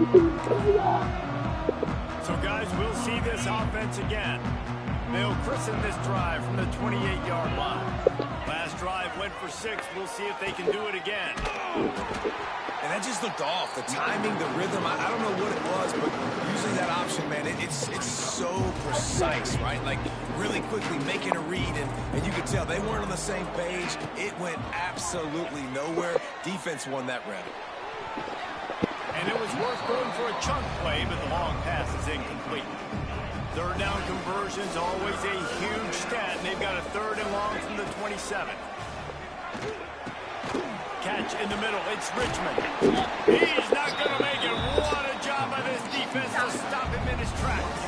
So, guys, we'll see this offense again. They'll christen this drive from the 28-yard line. Last drive went for 6. We'll see if they can do it again. And that just looked off. The timing, the rhythm, I don't know what it was, but using that option, man, it's so precise, right? Like, really quickly making a read, and you could tell they weren't on the same page. It went absolutely nowhere. Defense won that round. And it was worth going for a chunk play, but the long pass is incomplete. Third down conversion's always a huge stat, and they've got a 3rd and long from the 27. Catch in the middle. It's Richmond. He's not going to make it. What a job by this defense to stop him in his tracks.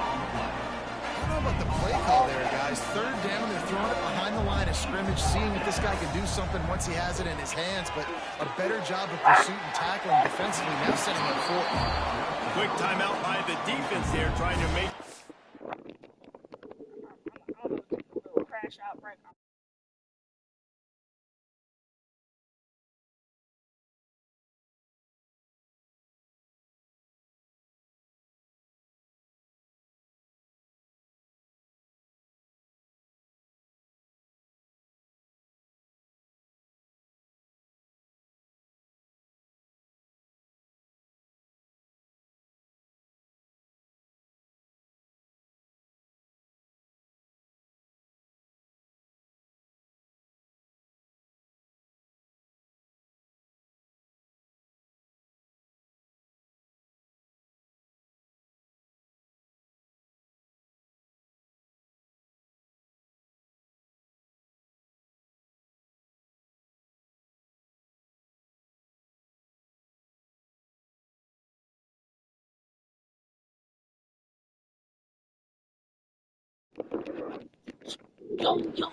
I don't know about the play call there, guys. 3rd down, they're throwing it behind the line of scrimmage, seeing if this guy can do something once he has it in his hands, but a better job of pursuit and tackling defensively, now setting up 4th. Quick timeout by the defense there, trying to make... Crash out right now.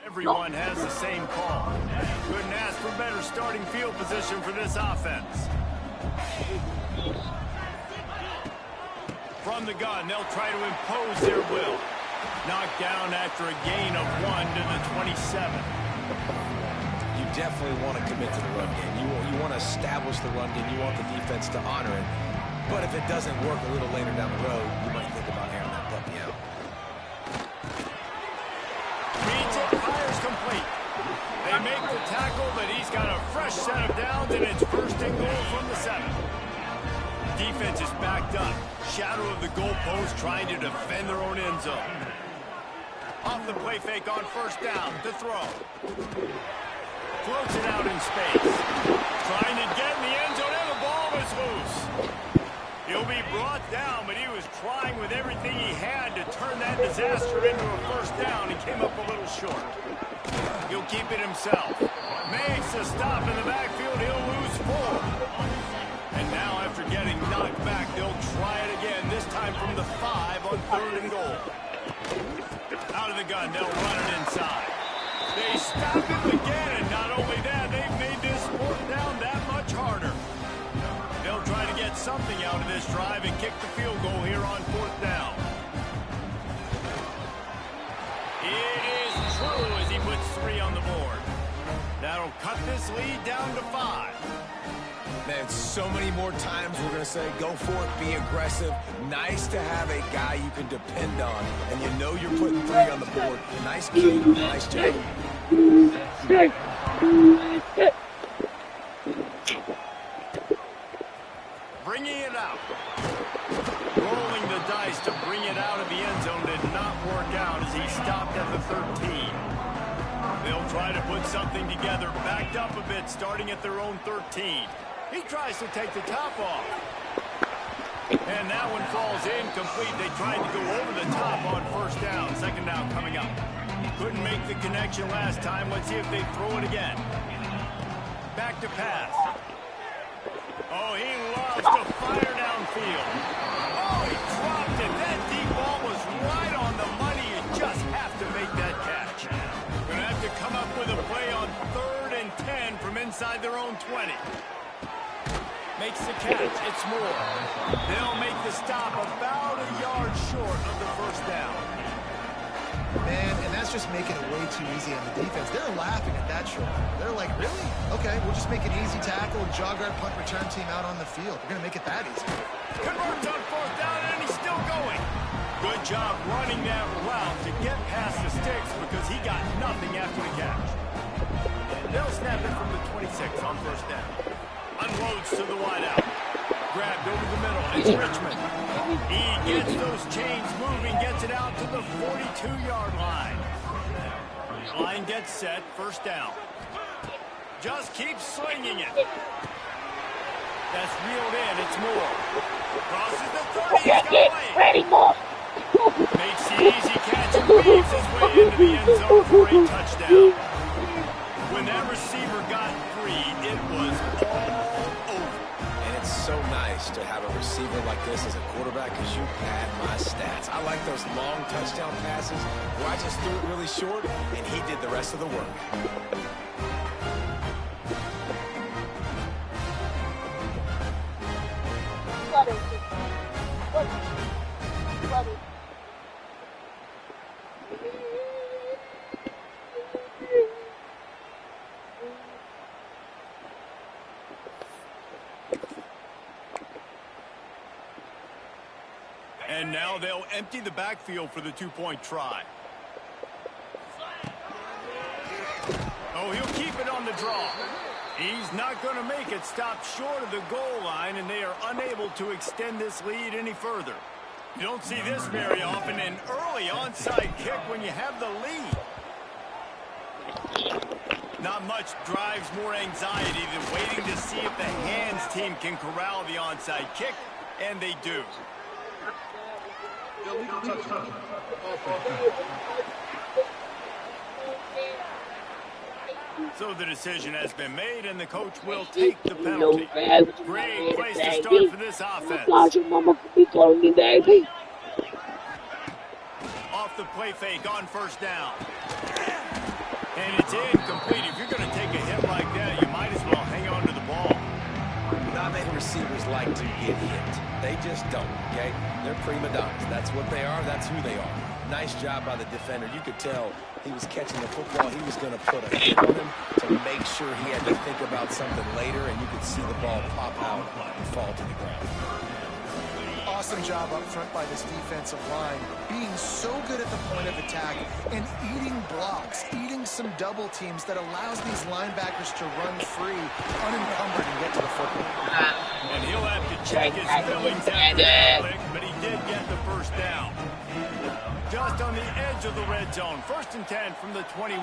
Everyone has the same call. Couldn't ask for better starting field position for this offense. From the gun, they'll try to impose their will. Knocked down after a gain of 1 to the 27. You definitely want to commit to the run game. You want to establish the run game. You want the defense to honor it. But if it doesn't work a little later down the road, you might think about airing that puppy out. Reads it, fires complete. They make the tackle, but he's got a fresh set of downs, and it's 1st and goal from the 7. Defense is backed up. Shadow of the goalpost, trying to defend their own end zone. Off the play fake on 1st down to throw. Floats it out in space. Trying to get in the end zone, and the ball is loose. He'll be brought down, but he was trying with everything he had to turn that disaster into a 1st down. He came up a little short. He'll keep it himself. Makes a stop in the backfield. He'll lose 4. And now, after getting knocked back, they'll try it again, this time from the 5 on 3rd and goal. Out of the gun, they'll run it inside. They stop him again, and not only that, they've made this 4th down that much harder. They'll try to get something out of this drive and kick the field goal here on 4th down. It is true as he puts 3 on the board. That'll cut this lead down to 5. Man, so many more times we're going to say, go for it, be aggressive. Nice to have a guy you can depend on, and you know you're putting 3 on the board. Nice key, nice job. Bringing it out. Rolling the dice to bring it out of the end zone did not work out as he stopped at the 13. They'll try to put something together, backed up a bit, starting at their own 13. He tries to take the top off. And that one falls incomplete. They tried to go over the top on 1st down. 2nd down coming up. Couldn't make the connection last time. Let's see if they throw it again. Back to pass. Oh, he loves to fire downfield. Oh, he dropped it. That deep ball was right on the money. You just have to make that catch. Going to have to come up with a play on 3rd and 10 from inside their own 20. Makes the catch. It's Moore. They'll make the stop about a yard short of the 1st down. Man, and that's just making it way too easy on the defense. They're laughing at that short. They're like, really? Okay, we'll just make an easy tackle and jog our punt return team out on the field. We're going to make it that easy. Converts on fourth down, and he's still going. Good job running that route to get past the sticks because he got nothing after the catch. And they'll snap it from the 26 on first down. Unloads to the wideout. Grabbed over the middle. It's Richmond. He gets those chains moving, gets it out to the 42-yard line. Line gets set, first down. Just keeps slinging it. That's reeled in, it's Moore. Crosses the 30, he's got away. Makes the easy catch and weaves his way into the end zone for a touchdown. When that receiver got free, it was all over. And it's so nice to have a receiver like this as a quarterback because you pad my stats. I like those long touchdown passes where I just threw it really short and he did the rest of the work. And now they'll empty the backfield for the two-point try. Oh, he'll keep it on the draw. He's not going to make it stop short of the goal line, and they are unable to extend this lead any further. You don't see this very often, an early onside kick when you have the lead. Not much drives more anxiety than waiting to see if the hands team can corral the onside kick, and they do. So the decision has been made, and the coach will take the penalty. Great place to start for this offense. Off the play fake on first down. And it's incomplete. If you're going to take a hit like that, you might as well hang on to the ball. Not many receivers like to get hit. They just don't, okay? They're prima donnas. That's what they are. That's who they are. Nice job by the defender. You could tell he was catching the football. He was going to put a hit on him to make sure he had to think about something later, and you could see the ball pop out and fall to the ground. Awesome job up front by this defensive line, being so good at the point of attack and eating blocks, eating some double teams that allows these linebackers to run free, unencumbered, and get to the football. And he'll have to check his feelings after that lick, but he did get the first down. Just on the edge of the red zone, 1st and 10 from the 21.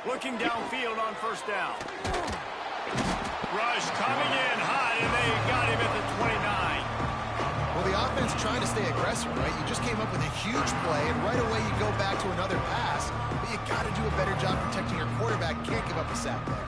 Looking downfield on first down. Rush coming in hot, and they got him at the 29. Well, the offense trying to stay aggressive, right? You just came up with a huge play, and right away you go back to another pass, but you got to do a better job protecting your quarterback. Can't give up a sack there.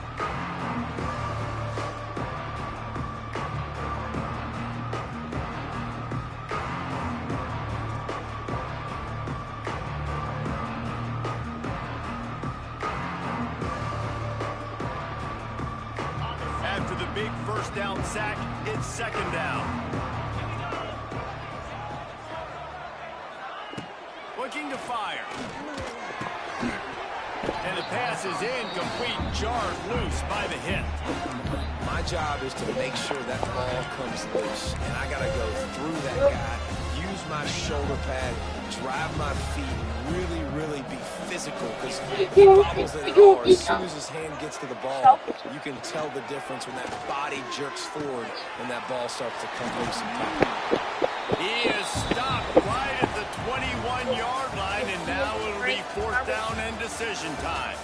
Big first down sack, it's 2nd down. Looking to fire. And the pass is incomplete, jarred loose by the hit. My job is to make sure that ball comes loose, and I got to go through that guy, use my shoulder pad, drive my feet, really be physical, because he bobbles it all. As soon as his hand gets to the ball, you can tell the difference when that body jerks forward and that ball starts to come loose and pop. He is stopped right at the 21-yard line, and now it'll be 4th down and decision time.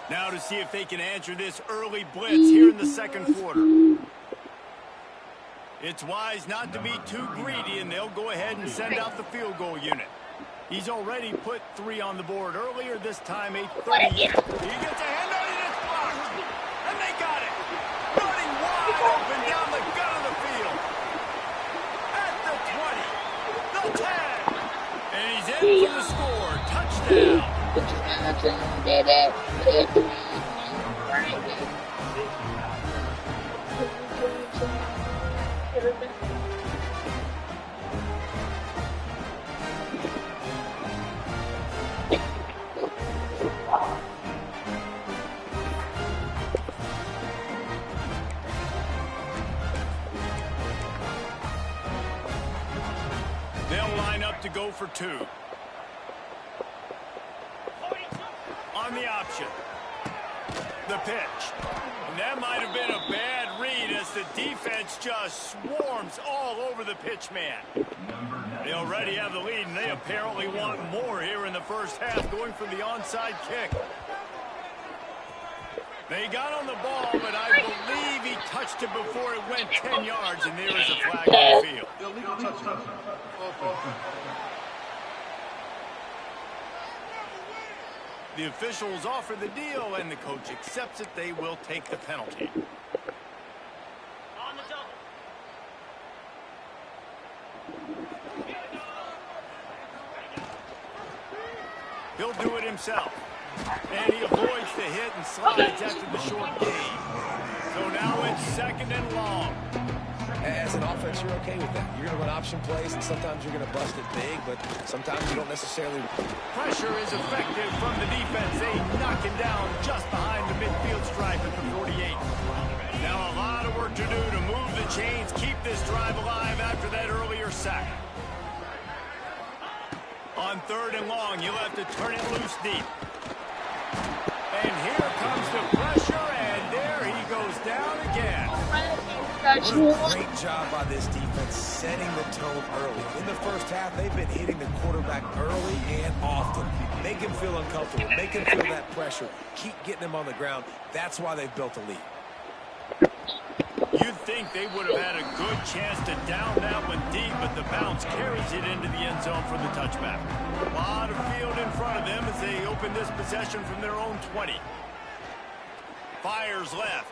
Now to see if they can answer this early blitz here in the 2nd quarter. It's wise not to be too greedy, and they'll go ahead and send out the field goal unit. He's already put 3 on the board earlier, this time a 30. He gets a hand on it, it's blocked. And they got it. Running wide open down the gut of the field. At the 20, the 10. And he's in for the score. Touchdown. They'll line up to go for two. On the option. The pitch. And that might have been a bad read as the defense just swarms all over the pitch man. They already have the lead, and they apparently want more here in the first half, going for the onside kick. They got on the ball, but I believe he touched it before it went 10 yards, and there is a flag on the field. The officials offer the deal, and the coach accepts it. They will take the penalty. On the double. He'll do it himself. And he avoids the hit and slides after the short gain. So now it's second and long. As an offense, you're okay with that. You're going to run option plays, and sometimes you're going to bust it big, but sometimes you don't necessarily. Pressure is effective from the defense. They knock him down just behind the midfield stripe at the 48. Now a lot of work to do to move the chains, keep this drive alive after that earlier sack. On third and long, you'll have to turn it loose deep. And here comes the pressure, and there he goes down again. What a great job by this defense setting the tone early. In the first half, they've been hitting the quarterback early and often. Make him feel uncomfortable. Make him feel that pressure. Keep getting him on the ground. That's why they've built a lead. You'd think they would have had a good chance to down that one deep, but the bounce carries it into the end zone for the touchback. A lot of field in front of them as they open this possession from their own 20. Fires left.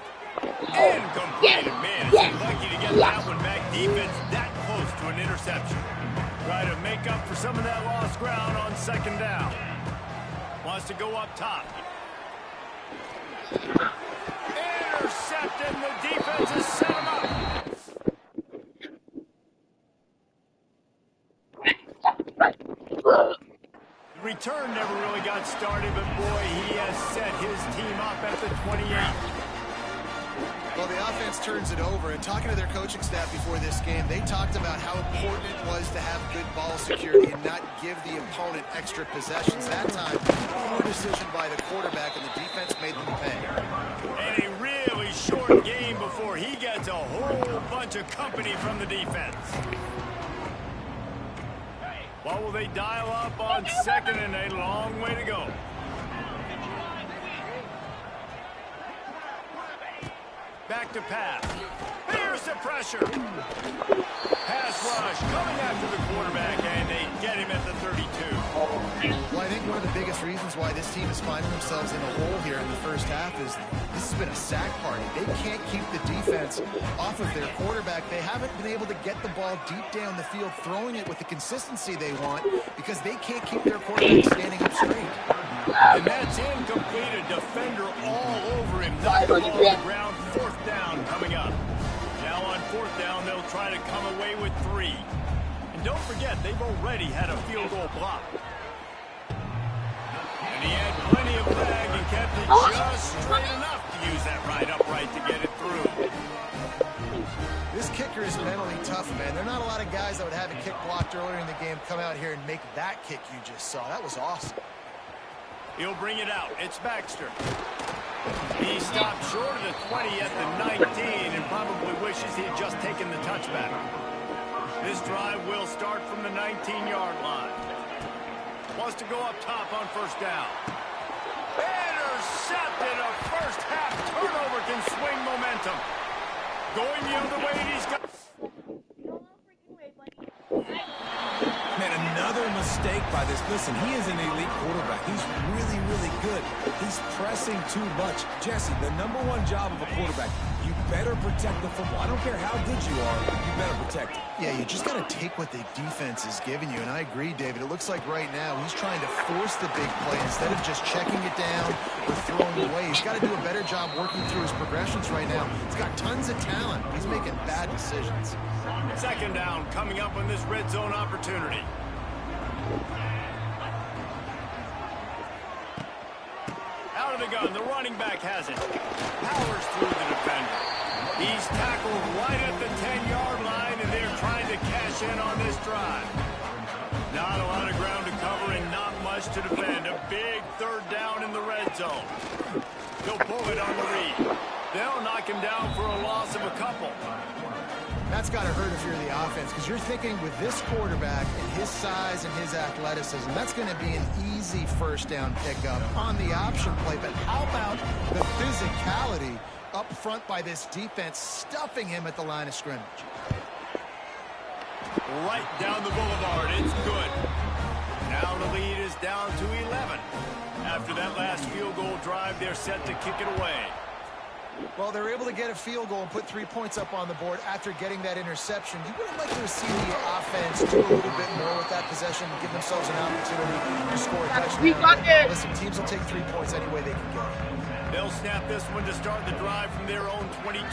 Incomplete. Man, it's lucky to get that one back. Defense that close to an interception. Try to make up for some of that lost ground on second down. Wants to go up top. Intercepted, and the defense has set him up. The return never really got started, but boy, he has set his team up at the 28. Well, the offense turns it over, and talking to their coaching staff before this game, they talked about how important it was to have good ball security and not give the opponent extra possessions. That time, poor decision by the quarterback, and the defense made them pay. And a really short game before he gets a whole bunch of company from the defense. What will they dial up on second, and a long way to go. Back to pass. Here's the pressure. Pass rush coming after the quarterback, and they get him at the 32. Well, I think one of the biggest reasons why this team is finding themselves in a hole here in the first half is this has been a sack party. They can't keep the defense off of their quarterback. They haven't been able to get the ball deep down the field, throwing it with the consistency they want because they can't keep their quarterback standing up straight. And that's incomplete. A defender all over him. Knocked the ball on the ground. Fourth down coming up. Now on fourth down, they'll try to come away with 3. And don't forget, they've already had a field goal block. And he had plenty of leg and kept it just straight enough to use that right upright to get it through. This kicker is mentally tough, man. There are not a lot of guys that would have a kick blocked earlier in the game come out here and make that kick you just saw. That was awesome. He'll bring it out. It's Baxter. He stopped short of the 20 at the 19 and probably wishes he had just taken the touchback. This drive will start from the 19-yard line. Wants to go up top on first down. Intercepted. A first half turnover can swing momentum. Going the other way, he's got... Man, another mistake by this. Listen, he is an elite quarterback. He's really, really good. He's pressing too much. Jesse, the #1 job of a quarterback, you better protect the football. I don't care how good you are, you better protect it. Yeah, you just got to take what the defense is giving you, and I agree, David. It looks like right now he's trying to force the big play instead of just checking it down or throwing it away. He's got to do a better job working through his progressions right now. He's got tons of talent. He's making bad decisions. Second down coming up on this red zone opportunity. Out of the gun, the running back has it. Powers through the defender. He's tackled right at the 10-yard line, and they're trying to cash in on this drive. Not a lot of ground to cover and not much to defend. A big third down in the red zone. He'll pull it on the read. They'll knock him down for a loss of a couple. That's got to hurt if you're the offense, because you're thinking with this quarterback and his size and his athleticism, that's going to be an easy first down pickup on the option play. But how about the physicality up front by this defense, stuffing him at the line of scrimmage? Right down the boulevard. It's good. Now the lead is down to 11. After that last field goal drive, they're set to kick it away. Well, they're able to get a field goal and put 3 points up on the board after getting that interception. You would have liked to see the offense do a little bit more with that possession and give themselves an opportunity to score a touchdown. Listen, teams will take 3 points any way they can get it. They'll snap this one to start the drive from their own 22.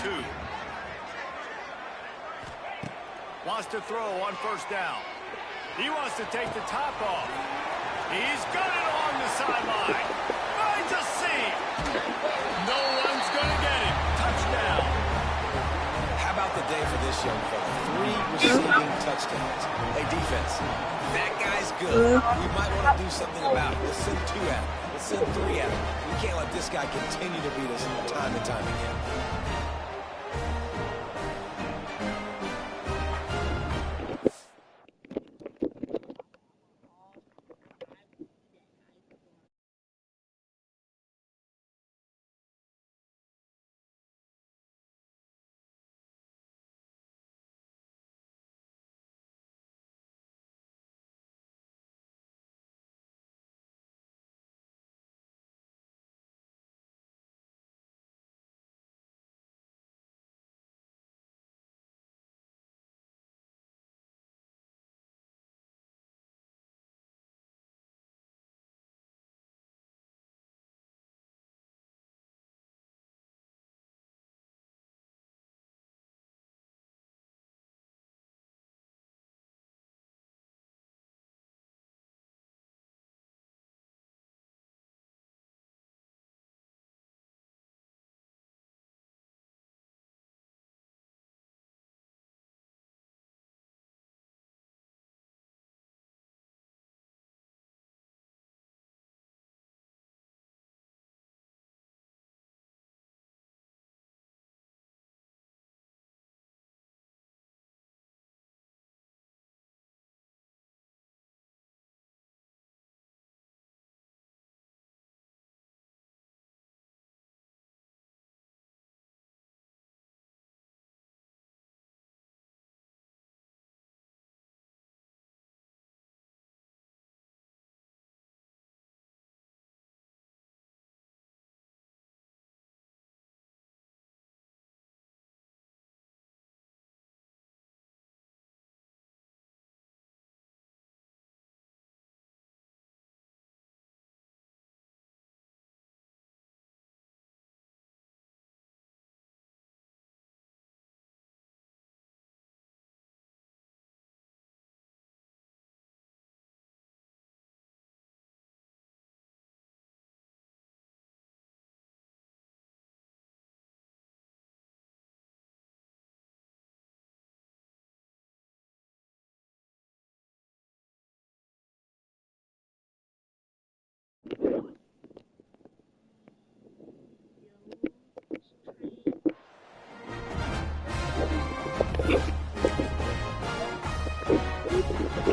Wants to throw on first down. He wants to take the top off. He's got it along the sideline. Finds a seam. No one's going to get him. Touchdown. How about the day for this young fella? 3 receiving touchdowns. Hey, defense, that guy's good. We might want to do something about it. Let's send 2 at him. Let's send 3 at him. We can't let this guy continue to beat us time and time again.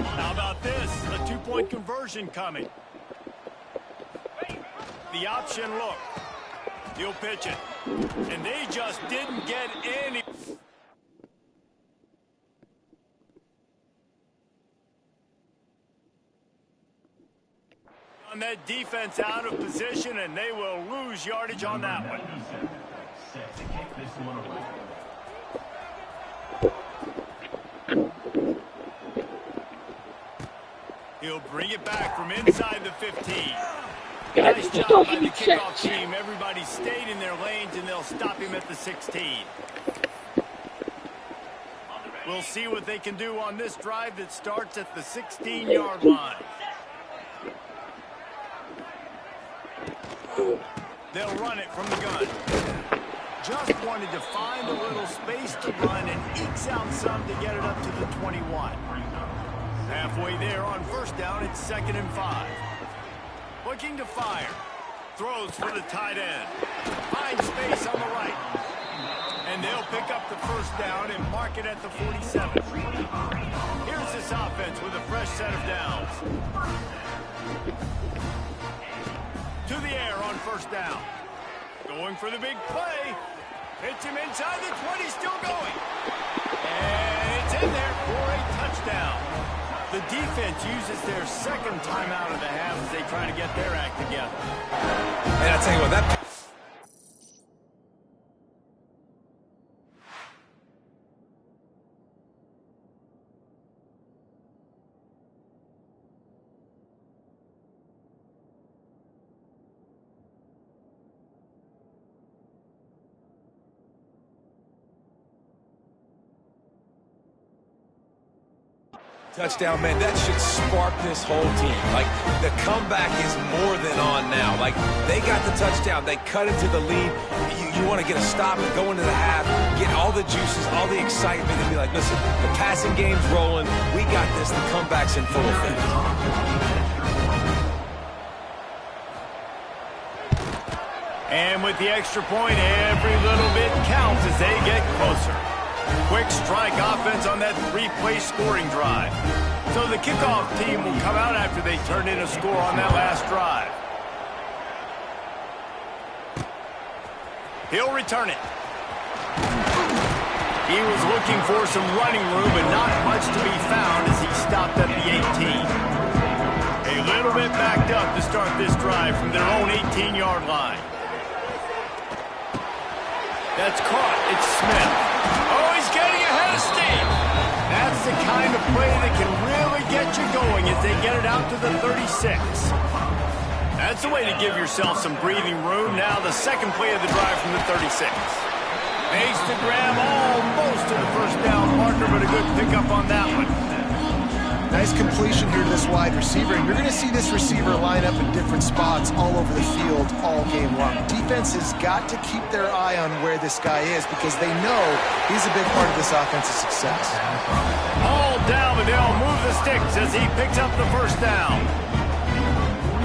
How about this? A 2-point conversion coming. The option look. He'll pitch it. And they just didn't get any. On that defense out of position, and they will lose yardage on that one. He'll bring it back from inside the 15. Guys, Nice just job don't by give the me check. kickoff team. Everybody stayed in their lanes, and they'll stop him at the 16. We'll see what they can do on this drive that starts at the 16-yard line. They'll run it from the gun. Just wanted to find a little space to run and ekes out some to get it up to the 21. Halfway there on first down, it's 2nd and 5. Looking to fire. Throws for the tight end. Finds space on the right. And they'll pick up the first down and mark it at the 47. Here's this offense with a fresh set of downs. To the air on first down. Going for the big play. Hits him inside the 20, still going. And it's in there for a touchdown. The defense uses their second timeout of the half as they try to get their act together. And I tell you what, that... Touchdown, man, that should spark this whole team. Like, the comeback is more than on now. Like, they got the touchdown. They cut into the lead. You want to get a stop and go into the half, get all the juices, all the excitement, and be like, listen, the passing game's rolling. We got this. The comeback's in full effect. And with the extra point, every little bit counts as they get closer. Quick strike offense on that 3-play scoring drive. So the kickoff team will come out after they turn in a score on that last drive. He'll return it. He was looking for some running room, but not much to be found as he stopped at the 18. A little bit backed up to start this drive from their own 18-yard line. That's caught. It's Smith. Oh, he's getting ahead of steam. That's the kind of play that can really get you going as they get it out to the 36. That's the way to give yourself some breathing room. Now the second play of the drive from the 36. Makes the grab almost to the first down marker, but a good pickup on that one. Nice completion here to this wide receiver, and you're going to see this receiver line up in different spots all over the field all game long. Defense has got to keep their eye on where this guy is because they know he's a big part of this offense's success. All down, but they'll move the sticks as he picks up the first down.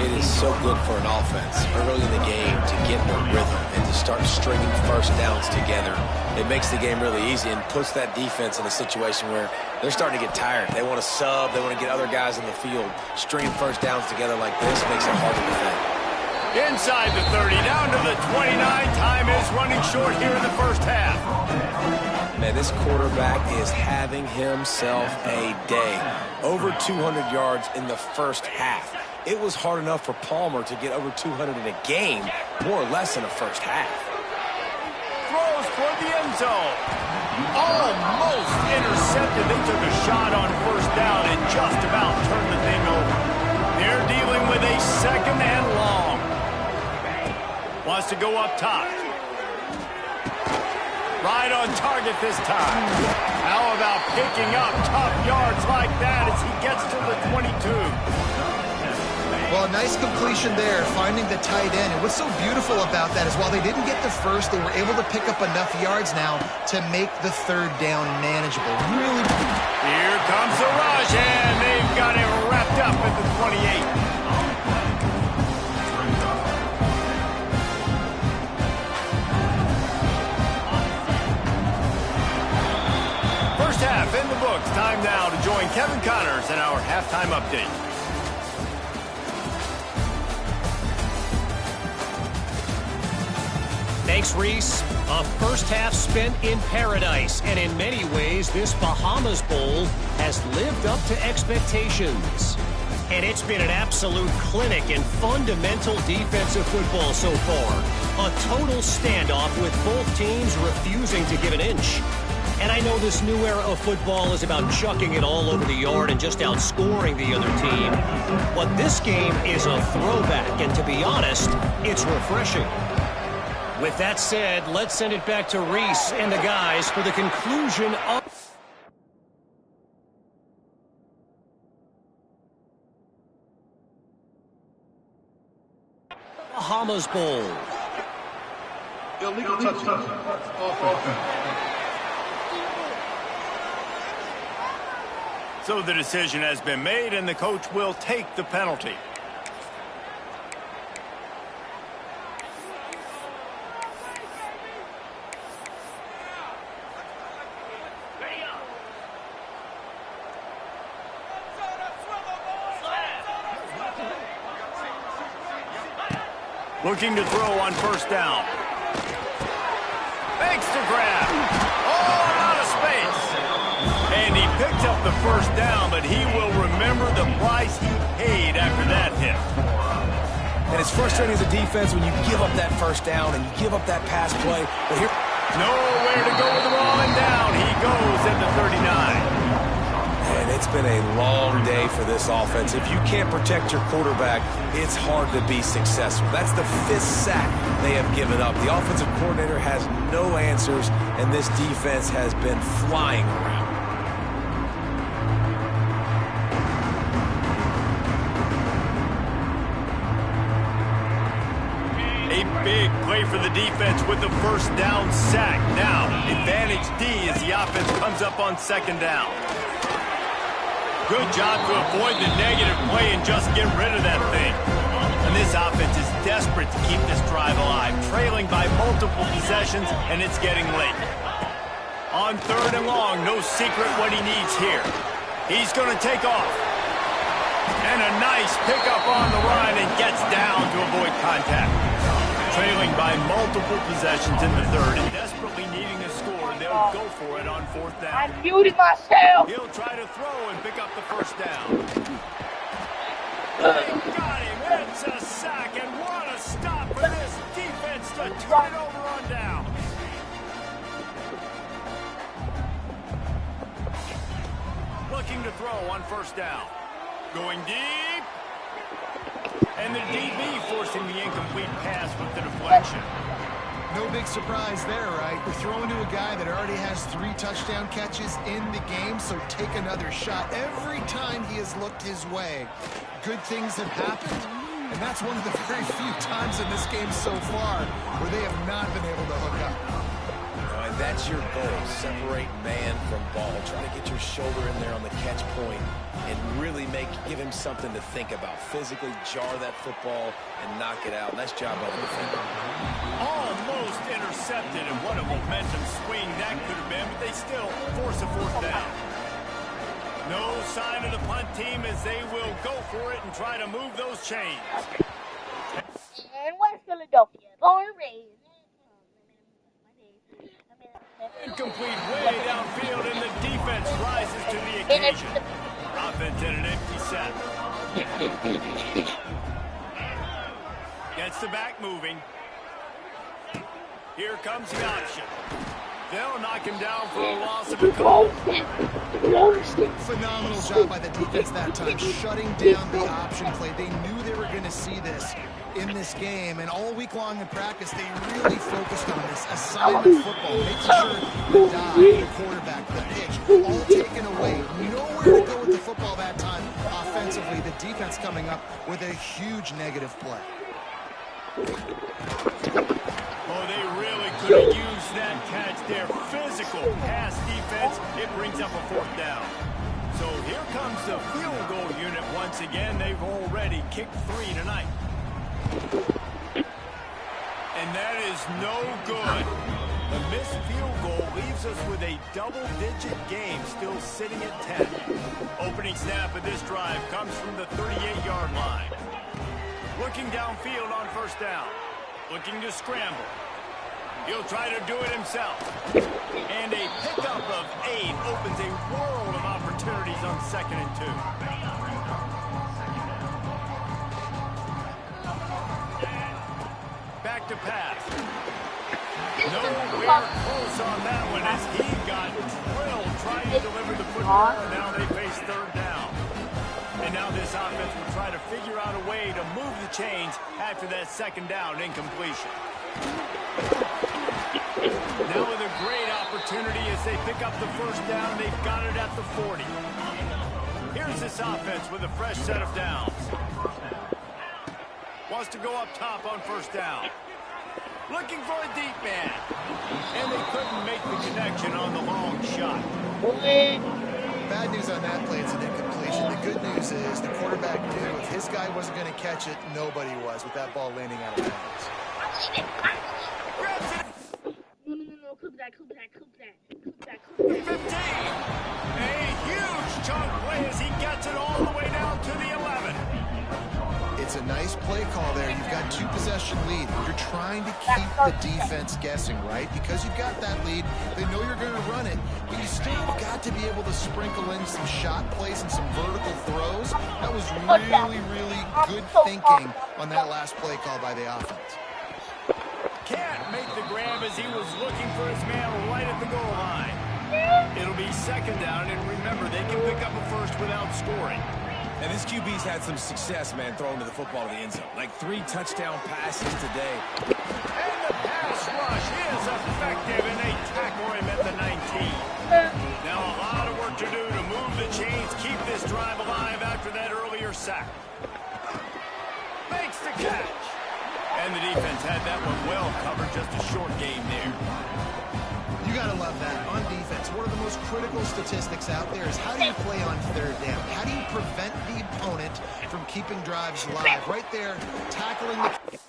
It is so good for an offense early in the game to get the rhythm and to start stringing first downs together. It makes the game really easy and puts that defense in a situation where they're starting to get tired. They want to sub. They want to get other guys in the field. Stringing first downs together like this makes it hard to defend. Inside the 30, down to the 29. Time is running short here in the first half. Man, this quarterback is having himself a day. Over 200 yards in the first half. It was hard enough for Palmer to get over 200 in a game, more or less in the first half. Throws for the end zone. Almost intercepted. They took a shot on first down and just about turned the thing over. They're dealing with a second and long. Wants to go up top. Right on target this time. How about picking up top yards like that as he gets to the 22? Well, a nice completion there, finding the tight end. And what's so beautiful about that is while they didn't get the first, they were able to pick up enough yards now to make the third down manageable. Really. Here comes the rush, and they've got it wrapped up at the 28. First half in the books. Time now to join Kevin Connors in our halftime update. Thanks, Reese. A first half spent in paradise, and in many ways, this Bahamas Bowl has lived up to expectations. And it's been an absolute clinic in fundamental defensive football so far. A total standoff with both teams refusing to give an inch. And I know this new era of football is about chucking it all over the yard and just outscoring the other team. But this game is a throwback, and to be honest, it's refreshing. With that said, let's send it back to Reese and the guys for the conclusion of Bahamas Bowl. Illegal touching. Offense. So the decision has been made, and the coach will take the penalty. Looking to throw on first down. Fakes to grab. All out of space. And he picked up the first down, but he will remember the price he paid after that hit. And it's frustrating as a defense when you give up that first down and you give up that pass play. But here, nowhere to go with the ball, and down he goes at the 39. And it's been a long day for this offense. If you can't protect your quarterback, it's hard to be successful. That's the 5th sack they have given up. The offensive coordinator has no answers, and this defense has been flying around. A big play for the defense with the first down sack. Now, advantage D as the offense comes up on second down. Good job to avoid the negative play and just get rid of that thing. And this offense is desperate to keep this drive alive, trailing by multiple possessions, and it's getting late. On third and long, no secret what he needs here. He's going to take off. And a nice pickup on the run, and gets down to avoid contact. Trailing by multiple possessions in the third and desperately needing a score, they'll go for it on fourth down. I'm muting myself. He'll try to throw and pick up the first down. They got him. It's a sack, and what a stop for this defense to turn it over on down. Looking to throw on first down. Going deep. And the DB forcing the incomplete pass with the deflection. No big surprise there, right? We're throwing to a guy that already has 3 touchdown catches in the game, so take another shot. Every time he has looked his way, good things have happened, and that's one of the very few times in this game so far where they have not been able to hook up. And that's your goal, separate man from ball. Try to get your shoulder in there on the catch point and really give him something to think about. Physically jar that football and knock it out. Nice job by the defender. Almost intercepted, and what a momentum swing that could have been, but they still force a fourth down. No sign of the punt team as they will go for it and try to move those chains. And West Philadelphia, born and raised. Incomplete way downfield, and the defense rises to the occasion. Offense in an empty set. Gets the back moving. Here comes the option. They'll knock him down for a loss of a couple. Phenomenal job by the defense that time, shutting down the option play. They knew they were going to see this in this game, and all week long in practice, they really focused on this assignment football, making sure the dive, the quarterback, the pitch, all taken away. Nowhere to go with the football that time offensively. The defense coming up with a huge negative play. Oh, they really could have used that catch there. Physical pass defense. It brings up a fourth down. So here comes the field goal unit once again. They've already kicked 3 tonight. And that is no good. The missed field goal leaves us with a double-digit game still sitting at 10. Opening snap of this drive comes from the 38-yard line. Looking downfield on first down. Looking to scramble. He'll try to do it himself. And a pickup of 8 opens a world of opportunities on 2nd and 2. Back to pass. Nowhere close on that one as he got drilled trying to deliver the football, and now they face third down. And now this offense will try to figure out a way to move the chains after that second down incompletion. Now with a great opportunity as they pick up the first down, they've got it at the 40. Here's this offense with a fresh set of downs. Wants to go up top on first down. Looking for a deep man. And they couldn't make the connection on the long shot. Bad news on that play, it's an incompletion. The good news is the quarterback knew if his guy wasn't going to catch it, nobody was with that ball landing out of bounds. No, clip that. 15. A huge chunk play as he gets it all the way down to the 11. It's a nice play call there. You've got 2-possession lead. You're trying to keep the defense guessing, right? Because you've got that lead, they know you're going to run it, but you still got to be able to sprinkle in some shot plays and some vertical throws. That was really, really good thinking on that last play call by the offense. Can't make the grab as he was looking for his man right at the goal line. It'll be second down, and remember, they can pick up a first without scoring. And this QB's had some success, man, throwing to the football to the end zone. Like 3 touchdown passes today. And the pass rush is effective, and they tackle him at the 19. Now a lot of work to do to move the chains, keep this drive alive after that earlier sack. Makes the catch. And the defense had that one well covered, just a short game there. You got to love that. On defense, one of the most critical statistics out there is how do you play on third down? How do you prevent the opponent from keeping drives alive? Right there, tackling the... This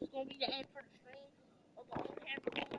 is going to be the end for the stream.